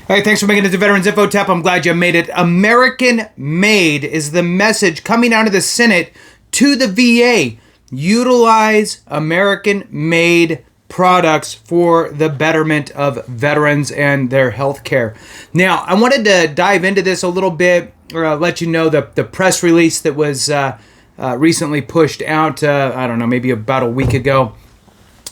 Hey, thanks for making it to Veterans Info Tap. I'm glad you made it. American made is the message coming out of the Senate to the VA. Utilize American made products for the betterment of veterans and their health care. Now, I wanted to dive into this a little bit, or let you know the press release that was recently pushed out, I don't know, maybe about a week ago.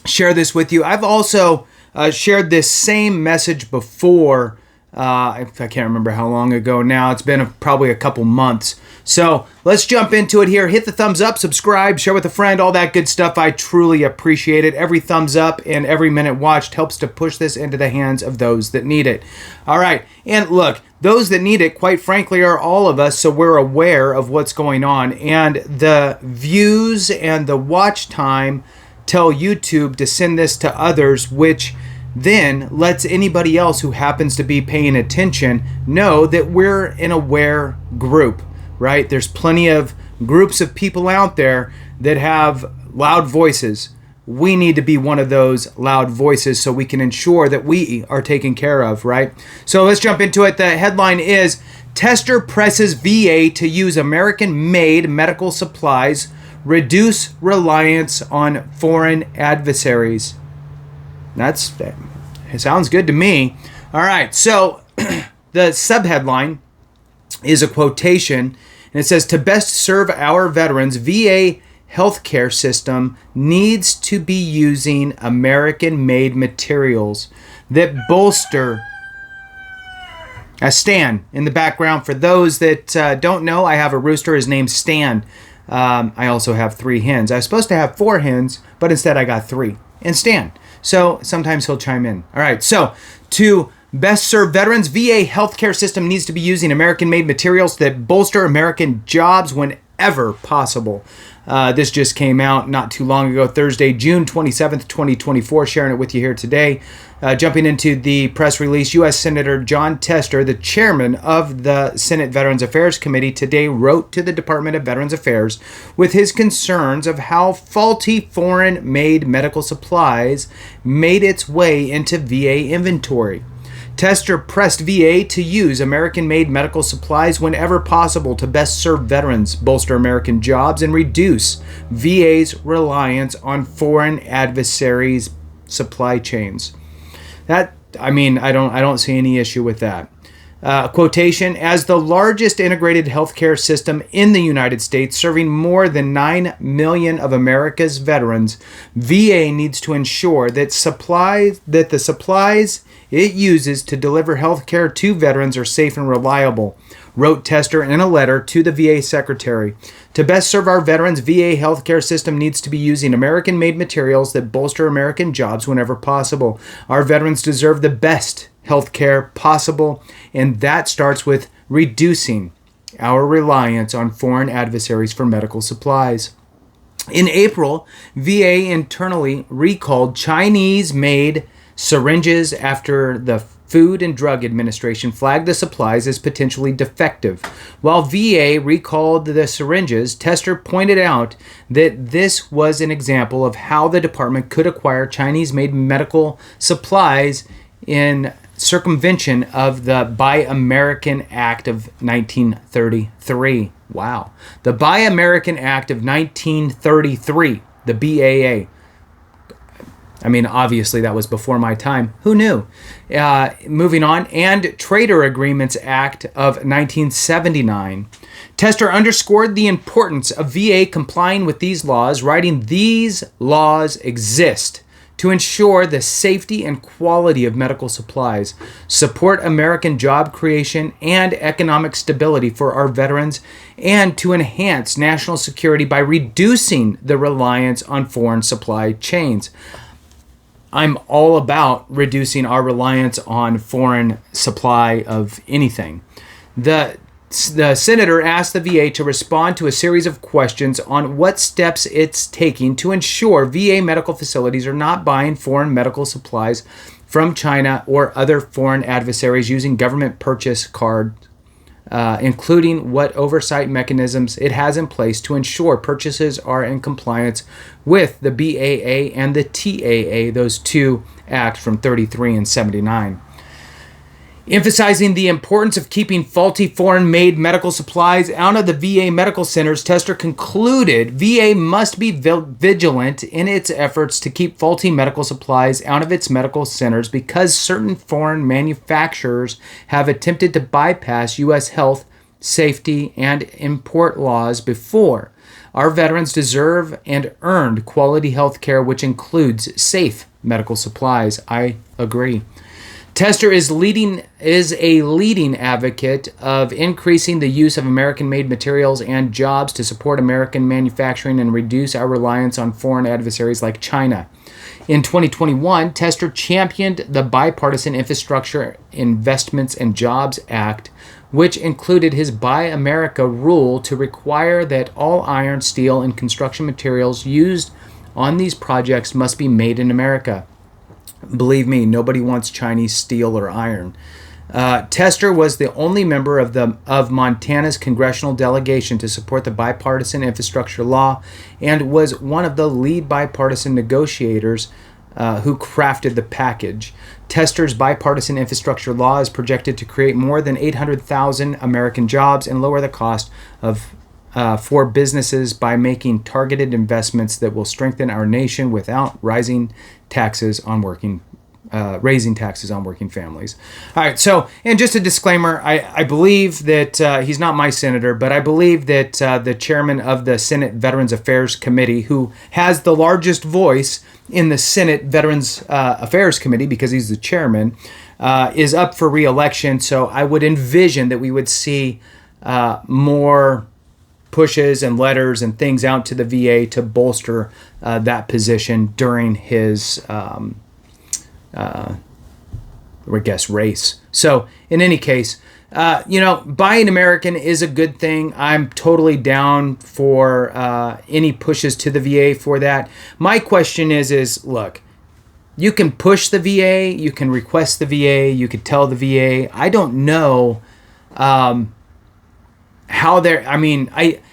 Share this with you. I've also shared this same message before. I can't remember how long ago now. It's been probably a couple months. So let's jump into it here. Hit the thumbs up, subscribe, share with a friend, all that good stuff. I truly appreciate it. Every thumbs up and every minute watched helps to push this into the hands of those that need it. All right. And look, those that need it, quite frankly, are all of us, so we're aware of what's going on. And the views and the watch time tell YouTube to send this to others, which then lets anybody else who happens to be paying attention know that we're an aware group, right? There's plenty of groups of people out there that have loud voices. We need to be one of those loud voices so we can ensure that we are taken care of, right? So let's jump into it. The headline is, Tester presses VA to use American-made medical supplies, reduce reliance on foreign adversaries. It sounds good to me. All right, so the subheadline is a quotation, and it says, to best serve our veterans, VA healthcare system needs to be using American-made materials that bolster... Stan in the background. For those that don't know, I have a rooster. His name's Stan. I also have 3 hens. I was supposed to have 4 hens, but instead I got 3. And Stan. So sometimes he'll chime in. All right. So to best serve veterans, VA healthcare system needs to be using American-made materials that bolster American jobs whenever possible. This just came out not too long ago, Thursday, June 27th, 2024. Sharing it with you here today. Jumping into the press release, U.S. Senator John Tester, the chairman of the Senate Veterans Affairs Committee, today wrote to the Department of Veterans Affairs with his concerns of how faulty foreign-made medical supplies made its way into VA inventory. Tester pressed VA to use American-made medical supplies whenever possible to best serve veterans, bolster American jobs, and reduce VA's reliance on foreign adversaries' supply chains. I don't see any issue with that. Quotation, as the largest integrated healthcare system in the United States, serving more than 9 million of America's veterans, VA needs to ensure that the supplies it uses to deliver health care to veterans are safe and reliable, wrote Tester in a letter to the VA secretary. To best serve our veterans, VA healthcare system needs to be using American-made materials that bolster American jobs whenever possible. Our veterans deserve the best health care possible, and that starts with reducing our reliance on foreign adversaries for medical supplies. In April, VA internally recalled Chinese-made syringes after the Food and Drug Administration flagged the supplies as potentially defective. While VA recalled the syringes, Tester pointed out that this was an example of how the department could acquire Chinese-made medical supplies in circumvention of the Buy American Act of 1933. Wow. The Buy American Act of 1933, the BAA. Obviously that was before my time. Who knew? Moving on, and Trader Agreements Act of 1979. Tester underscored the importance of VA complying with these laws, writing, these laws exist to ensure the safety and quality of medical supplies, support American job creation and economic stability for our veterans, and to enhance national security by reducing the reliance on foreign supply chains. I'm all about reducing our reliance on foreign supply of anything. The senator asked the VA to respond to a series of questions on what steps it's taking to ensure VA medical facilities are not buying foreign medical supplies from China or other foreign adversaries using government purchase cards, including what oversight mechanisms it has in place to ensure purchases are in compliance with the BAA and the TAA, those two acts from 33 and 79. Emphasizing the importance of keeping faulty foreign-made medical supplies out of the VA medical centers, Tester concluded VA must be vigilant in its efforts to keep faulty medical supplies out of its medical centers because certain foreign manufacturers have attempted to bypass U.S. health, safety, and import laws before. Our veterans deserve and earned quality health care, which includes safe medical supplies. I agree. Tester is a leading advocate of increasing the use of American-made materials and jobs to support American manufacturing and reduce our reliance on foreign adversaries like China. In 2021, Tester championed the Bipartisan Infrastructure Investments and Jobs Act, which included his Buy America rule to require that all iron, steel, and construction materials used on these projects must be made in America. Believe me, nobody wants Chinese steel or iron. Tester was the only member of Montana's congressional delegation to support the bipartisan infrastructure law and was one of the lead bipartisan negotiators who crafted the package. Tester's bipartisan infrastructure law is projected to create more than 800,000 American jobs and lower the cost for businesses by making targeted investments that will strengthen our nation without raising taxes on working families. All right, so, and just a disclaimer, I believe that he's not my senator, but I believe that the chairman of the Senate Veterans Affairs Committee, who has the largest voice in the Senate Veterans Affairs Committee because he's the chairman, is up for re-election. So I would envision that we would see more pushes and letters and things out to the VA to bolster that position during his race. So in any case, buying American is a good thing. I'm totally down for any pushes to the VA for that. My question is look, you can push the VA, you can request the VA, you could tell the VA. I don't know how they're,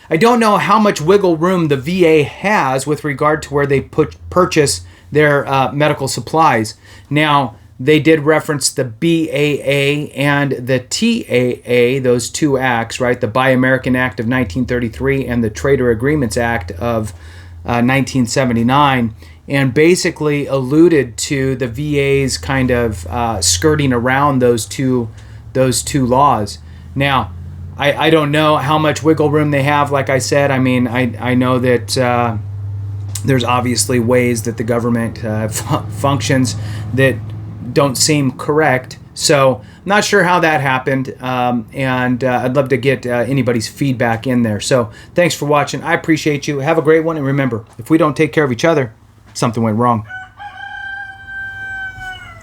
I don't know how much wiggle room the VA has with regard to where they purchase their medical supplies. Now, they did reference the BAA and the TAA, those two acts, right? The Buy American Act of 1933 and the Trader Agreements Act of 1979, and basically alluded to the VA's kind of skirting around those two laws. Now, I don't know how much wiggle room they have. Like I said, I know that there's obviously ways that the government functions that don't seem correct. So I'm not sure how that happened, and I'd love to get anybody's feedback in there. So thanks for watching. I appreciate you. Have a great one, and remember, if we don't take care of each other, something went wrong.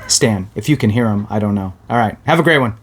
Stan, if you can hear him, I don't know. All right, have a great one.